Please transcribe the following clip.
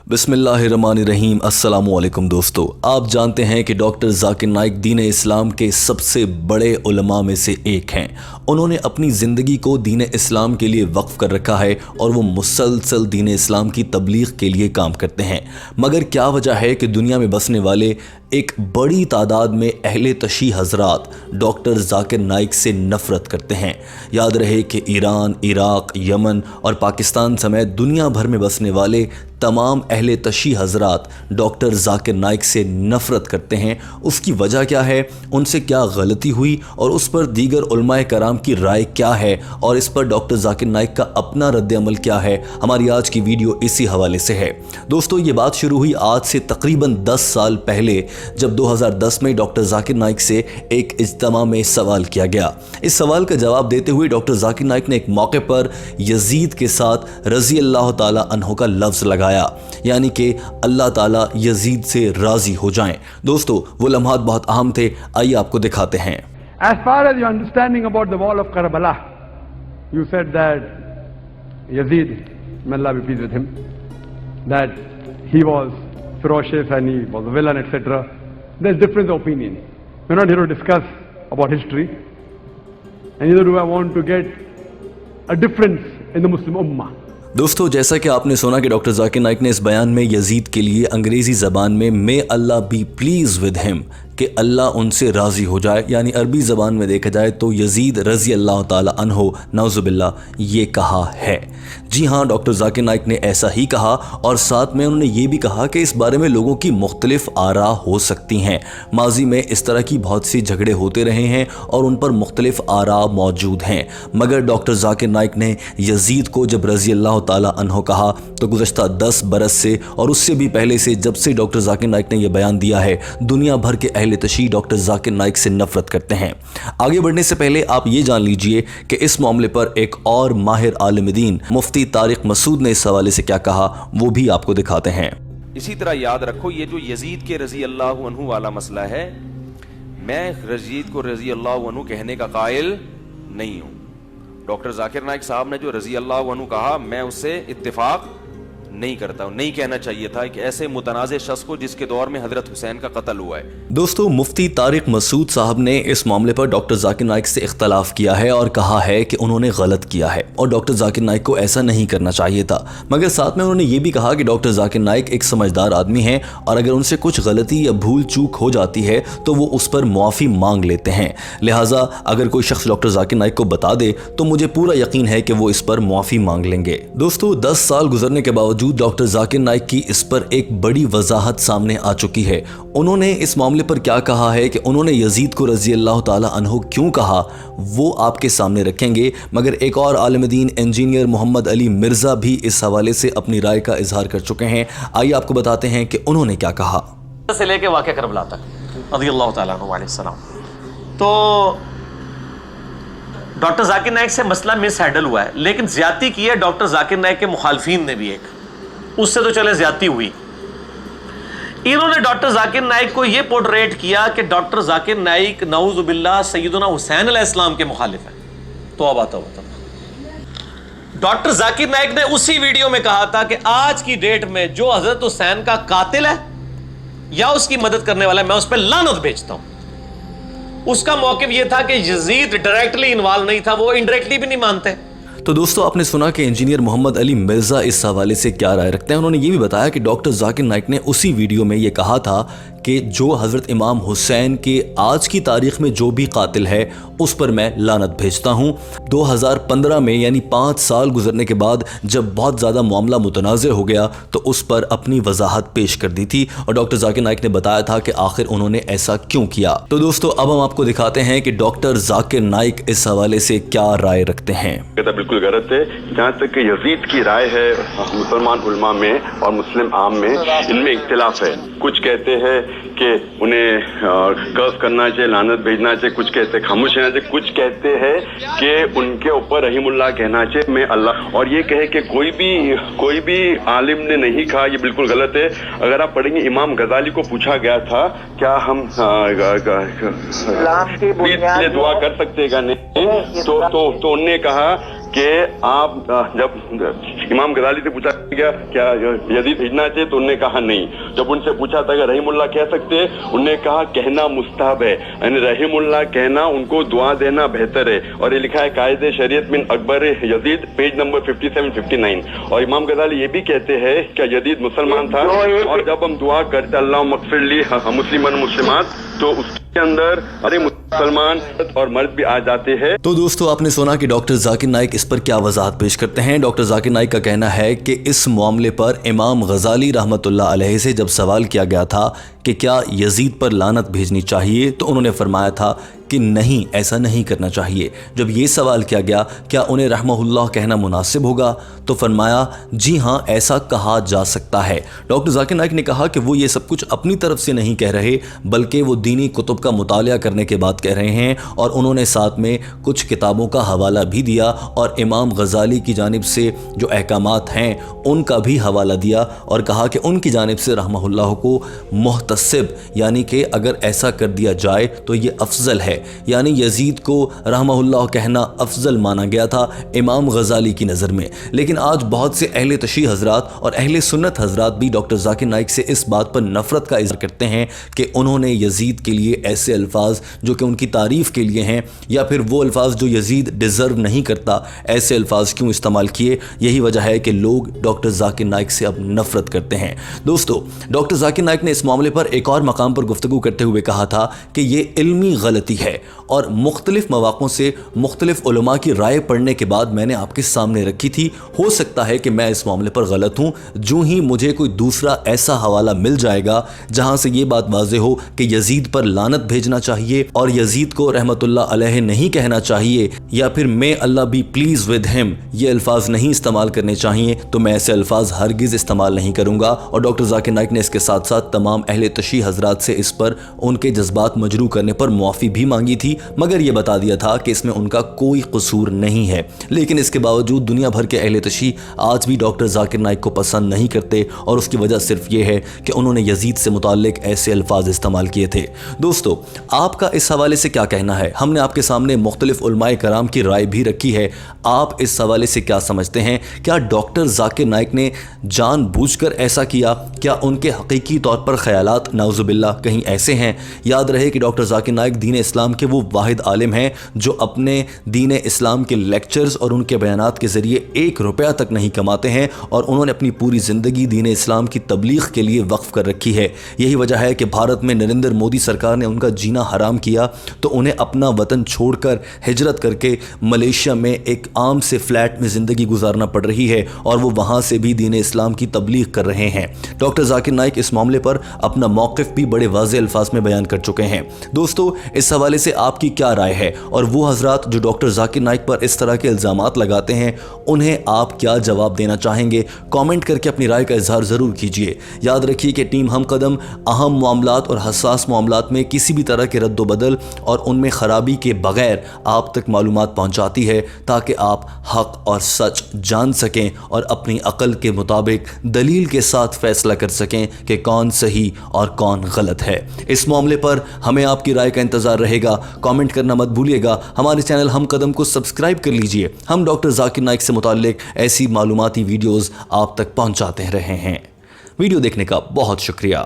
बिस्मिल्लाहिर्रहमानिर्रहीम। अस्सलामुअलैकुम दोस्तों, आप जानते हैं कि डॉक्टर जाकिर नाइक दीन इस्लाम के सबसे बड़े उलमा में से एक हैं। उन्होंने अपनी ज़िंदगी को दीन इस्लाम के लिए वक्फ कर रखा है और वो मुसलसल दीन इस्लाम की तबलीग के लिए काम करते हैं। मगर क्या वजह है कि दुनिया में बसने वाले एक बड़ी तादाद में अहले तशी हजरात डॉक्टर जाकिर नाइक से नफ़रत करते हैं। याद रहे कि ईरान, इराक़, यमन और पाकिस्तान समेत दुनिया भर में बसने वाले तमाम अहले तशी हजरात डॉक्टर जाकिर नाइक से नफ़रत करते हैं। उसकी वजह क्या है, उनसे क्या गलती हुई और उस पर दीगर उलमाए कराम की राय क्या है और इस पर डॉक्टर जाकिर नाइक का अपना रद्द अमल क्या है, हमारी आज की वीडियो इसी हवाले से है। दोस्तों, ये बात शुरू हुई आज से तकरीबन 10 साल पहले, जब 2010 में डॉक्टर जाकिर नाइक से एक इज्तिमा में सवाल किया गया। इस सवाल का जवाब देते हुए डॉक्टर जाकिर नाइक ने एक मौके पर यजीद के साथ रज़ी अल्लाह ताला अन्हु का लफ्ज़ लगाया, यानी कि अल्लाह ताला यजीद से राजी हो जाएं। दोस्तों, वो लम्हात बहुत अहम थे, आइए आपको दिखाते हैं। As far as your understanding about the wall of Karbala, you said that Yazid, may Allah be pleased with him, that he was ferocious and he was a villain, etc. There's difference of opinion. We're not here to discuss about history, and neither do I want to get a difference in the Muslim Ummah. दोस्तों, जैसा कि आपने सुना कि doctor Zakir Naik ने इस बयान में यजीद के लिए अंग्रेज़ी ज़बान में मे अल्लाह बी प्लीज़ विद हिम, कि अल्लाह उनसे राज़ी हो जाए, यानी अरबी ज़बान में देखा जाए तो यजीद रज़ी अल्लाह ताला अन्हो नौज़ुबिल्लाह ये कहा है। जी हाँ, डॉक्टर जाकिर नाइक ने ऐसा ही कहा और साथ में उन्होंने ये भी कहा कि इस बारे में लोगों की मुख्तलिफ आरा हो सकती हैं। माजी में इस तरह की बहुत सी झगड़े होते रहे हैं और उन पर मुख्तलिफ आरा मौजूद हैं, मगर डॉक्टर जाकिर नाइक ने यजीद को जब रज़ी अल्लाह ताला अन्हो कहा तो गुज़श्ता 10 बरस से और उससे भी पहले से, जब से डॉक्टर जाकिर नाइक ने यह बयान दिया है, दुनिया भर के अहले तशी डॉक्टर जाकिर नाइक से नफरत करते हैं। आगे बढ़ने से पहले आप ये जान लीजिए कि इस मामले पर एक और माहिर आलिम दीन मुफ्ती तारिक मसूद ने इस हवाले से क्या कहा, वो भी आपको दिखाते हैं। इसी तरह याद रखो, ये जो यजीद के रजी अल्लाह अन्हु वाला मसला है, मैं यजीद को रजी अल्लाह अन्हु कहने का कायल नहीं हूँ। डॉक्टर जाकिर नाइक साहब ने जो रजी अल्लाह अन्हु कहा, मैं उससे इत्तेफाक नहीं करता हूं। नहीं कहना चाहिए था कि ऐसे मुतनाज़े शख्स को जिसके दौर में हजरत हुसैन का कत्ल हुआ है। दोस्तों, मुफ्ती तारिक मसूद साहब ने इस मामले पर डॉक्टर जाकिर नाइक से इख्तलाफ किया है और कहा है कि उन्होंने गलत किया है और डॉक्टर जाकिर नाइक को ऐसा नहीं करना चाहिए था। मगर साथ में उन्होंने ये भी कहा कि डॉक्टर जाकिर नाइक एक समझदार आदमी हैं और अगर उनसे कुछ गलती या भूल चूक हो जाती है तो वो उस पर मुआफ़ी मांग लेते हैं। लिहाजा अगर कोई शख्स डॉक्टर जाकिर नाइक को बता दे तो मुझे पूरा यकीन है कि वो इस पर मुआफ़ी मांग लेंगे। दोस्तों, 10 साल गुजरने के बावजूद डॉक्टर जाकिर नाइक की इस पर एक बड़ी वजाहत सामने आ चुकी है। उन्होंने इस मामले पर क्या कहा है कि उन्होंने यजीद को रज़ी अल्लाह ताला अन्हु क्यों कहा, वो आपके सामने रखेंगे। मगर एक और आलिम दीन इंजीनियर मोहम्मद अली मिर्ज़ा भी इस हवाले से अपनी राय का इजहार कर चुके हैं। आइए आपको बताते हैं कि उन्होंने क्या कहा। से लेके वाक़या करबला तक रज़ी अल्लाह ताला अन्हु अलैहि सलाम, तो डॉक्टर जाकिर नाइक से मसला मिस हैंडल हुआ है, लेकिन ज्यादती की है डॉक्टर जाकिर नाइक के मुखालफीन ने भी। एक उससे तो चले ज्यादती हुई, इन्होंने डॉक्टर जाकिर नाइक को यह पोर्ट्रेट किया कि डॉक्टर जाकिर नाइक नऊज़ुबिल्लाह सैयदना हुसैन अलैहिस्सलाम के मुखालिफ है। तौबा तौबा। डॉक्टर जाकिर नाइक ने उसी वीडियो में कहा था कि आज की डेट में जो हजरत हुसैन का कातिल है या उसकी मदद करने वाला है, मैं उस पर लानत भेजता हूं। उसका मौक़िफ़ यह था कि यजीद डायरेक्टली इन्वॉल्व नहीं था, वो इनडायरेक्टली भी नहीं मानते। तो दोस्तों, आपने सुना कि इंजीनियर मोहम्मद अली मिर्ज़ा इस हवाले से क्या राय रखते हैं। उन्होंने ये भी बताया कि डॉक्टर जाकिर नाइक ने उसी वीडियो में ये कहा था कि जो हज़रत इमाम हुसैन के आज की तारीख़ में जो भी कातिल है उस पर मैं लानत भेजता हूँ। 2015 में, यानी 5 साल गुजरने के बाद, जब बहुत ज़्यादा मामला मुतनाज़ हो गया तो उस पर अपनी वजाहत पेश कर दी थी और डॉक्टर जाकिर नाइक ने बताया था कि आखिर उन्होंने ऐसा क्यों किया। तो दोस्तों, अब हम आपको दिखाते हैं कि डॉक्टर जाकिर नाइक इस हवाले से क्या राय रखते हैं। बिल्कुल गलत है। जहाँ तक कि यजीद की राय है, मुसलमान उलमा में और मुस्लिम आम में इनमें इख्तिलाफ है। कुछ कहते हैं कि उन्हें कर्व करना चाहिए, लानत भेजना चाहिए, कुछ कहते हैं खामोश रहना चाहिए, कुछ कहते हैं कि उनके ऊपर रहीमुल्लाह कहना चाहिए, मैं अल्लाह। और ये कहे कि कोई भी आलिम ने नहीं कहा, ये बिल्कुल गलत है। अगर आप पढ़ेंगे, इमाम गजाली को पूछा गया था क्या हम दुआ कर सकते हैं, तो उन्होंने कहा کہ آپ جب امام غزالی سے پوچھا گیا کیا یزید بھیجنا چاہیے تو انہوں نے کہا نہیں. جب ان سے پوچھا تھا کہ رحیم اللہ کہہ سکتے ہیں, انہوں نے کہا کہنا مستحب ہے, یعنی رحیم اللہ کہنا, ان کو دعا دینا بہتر ہے. اور یہ لکھا ہے قائد شریعت من اکبر یزید, پیج نمبر 57-59. اور امام غزالی یہ بھی کہتے ہیں کہ یزید مسلمان تھا, اور جب ہم دعا کرتے اللہم اغفر لی مسلمان مسلمات, تو اس کے اندر ارے مسلمان اور مرد بھی آ جاتے ہیں. تو دوستو آپ نے سنا کہ ڈاکٹر ذاکر نائک اس پر کیا وضاحت پیش کرتے ہیں. ڈاکٹر ذاکر نائک کا کہنا ہے کہ اس معاملے پر امام غزالی رحمۃ اللہ علیہ سے جب سوال کیا گیا تھا کہ کیا یزید پر لعنت بھیجنی چاہیے, تو انہوں نے فرمایا تھا کہ نہیں, ایسا نہیں کرنا چاہیے. جب یہ سوال کیا گیا کیا انہیں رحمہ اللہ کہنا مناسب ہوگا, تو فرمایا جی ہاں ایسا کہا جا سکتا ہے. ڈاکٹر ذاکر نائک نے کہا کہ وہ یہ سب کچھ اپنی طرف سے نہیں کہہ رہے, بلکہ وہ دینی کتب کا مطالعہ کرنے کے بعد کہہ رہے ہیں, اور انہوں نے ساتھ میں کچھ کتابوں کا حوالہ بھی دیا اور امام غزالی کی جانب سے جو احکامات ہیں ان کا بھی حوالہ دیا, اور کہا کہ ان کی جانب سے رحمہ اللہ کو محتسب, یعنی کہ اگر ایسا کر دیا جائے تو یہ افضل ہے. یعنی یزید کو رحمہ اللہ کہنا افضل مانا گیا تھا امام غزالی کی نظر میں. لیکن آج بہت سے اہل تشیع حضرات اور اہل سنت حضرات بھی ڈاکٹر ذاکر نائک سے اس بات پر نفرت کا اظہار کرتے ہیں کہ انہوں نے یزید کے لیے ایسے الفاظ جو کہ ان کی تعریف کے لیے ہیں, یا پھر وہ الفاظ جو یزید ڈیزرو نہیں کرتا, ایسے الفاظ کیوں استعمال کیے. یہی وجہ ہے کہ لوگ ڈاکٹر ذاکر نائک سے اب نفرت کرتے ہیں. دوستو ڈاکٹر ذاکر نائک نے اس معاملے پر ایک اور مقام پر گفتگو کرتے ہوئے کہا تھا کہ یہ علمی غلطی ہے, اور مختلف مواقعوں سے مختلف علماء کی رائے پڑھنے کے بعد میں نے آپ کے سامنے رکھی تھی. ہو سکتا ہے کہ میں اس معاملے پر غلط ہوں, جو ہی مجھے کوئی دوسرا ایسا حوالہ مل جائے گا جہاں سے یہ بات واضح ہو کہ یزید پر لعنت بھیجنا چاہیے اور یزید کو رحمت اللہ علیہ نہیں کہنا چاہیے, یا پھر میں اللہ بی پلیز ود ہم یہ الفاظ نہیں استعمال کرنے چاہیے, تو میں ایسے الفاظ ہرگز استعمال نہیں کروں گا. اور ڈاکٹر ذاکر نائک نے اس کے ساتھ ساتھ تمام اہل تشیع حضرات سے اس پر ان کے جذبات مجروح کرنے پر معافی بھی مانگی تھی, مگر یہ بتا دیا تھا کہ اس میں ان کا کوئی قصور نہیں ہے. لیکن اس کے باوجود دنیا بھر کے اہل تشیع آج بھی ڈاکٹر ذاکر نائک کو پسند نہیں کرتے, اور اس کی وجہ صرف یہ ہے کہ انہوں نے یزید سے متعلق ایسے الفاظ استعمال کیے تھے. دوستو آپ کا اس حوالے سے کیا کہنا ہے؟ ہم نے آپ کے سامنے مختلف علماء کرام کی رائے بھی رکھی ہے. آپ اس حوالے سے کیا سمجھتے ہیں؟ کیا ڈاکٹر ذاکر نائک نے جان بوجھ کر ایسا کیا؟ کیا ان کے حقیقی طور پر خیالات نعوذ باللہ کہیں ایسے ہیں؟ یاد رہے کہ ڈاکٹر ذاکر نائک دین اسلام کے وہ واحد عالم ہیں جو اپنے دین اسلام کے لیکچرز اور ان کے بیانات کے ذریعے 1 روپیہ تک نہیں کماتے ہیں, اور انہوں نے اپنی پوری زندگی دین اسلام کی تبلیغ کے لیے وقف کر رکھی ہے. یہی وجہ ہے کہ بھارت میں نریندر مودی سرکار نے ان کا جینا حرام کیا, تو انہیں اپنا وطن چھوڑ کر ہجرت کر کے ملیشیا میں ایک عام سے فلیٹ میں زندگی گزارنا پڑ رہی ہے, اور وہ وہاں سے بھی دین اسلام کی تبلیغ کر رہے ہیں. ڈاکٹر ذاکر نائک اس معاملے پر اپنا موقف بھی بڑے واضح الفاظ میں بیان کر چکے ہیں. دوستو اس حوالے سے آپ کی کیا رائے ہے؟ اور وہ حضرات جو ڈاکٹر ذاکر نائک پر اس طرح کے الزامات لگاتے ہیں انہیں آپ کیا جواب دینا چاہیں گے؟ کامنٹ کر کے اپنی رائے کا اظہار ضرور کیجیے. یاد رکھیے کہ ٹیم ہم قدم اہم معاملات اور حساس معاملات میں کسی بھی طرح کے رد و بدل اور ان میں خرابی کے بغیر آپ تک معلومات پہنچاتی ہے, تاکہ آپ حق اور سچ جان سکیں اور اپنی عقل کے مطابق دلیل کے ساتھ فیصلہ کر سکیں کہ کون صحیح اور کون غلط ہے. اس معاملے پر ہمیں آپ کی رائے کا انتظار رہے گا. کامنٹ کرنا مت بھولیے گا. ہمارے چینل ہم قدم کو سبسکرائب کر لیجئے. ہم ڈاکٹر ذاکر نائک سے متعلق ایسی معلوماتی ویڈیوز آپ تک پہنچاتے رہے ہیں. ویڈیو دیکھنے کا بہت شکریہ.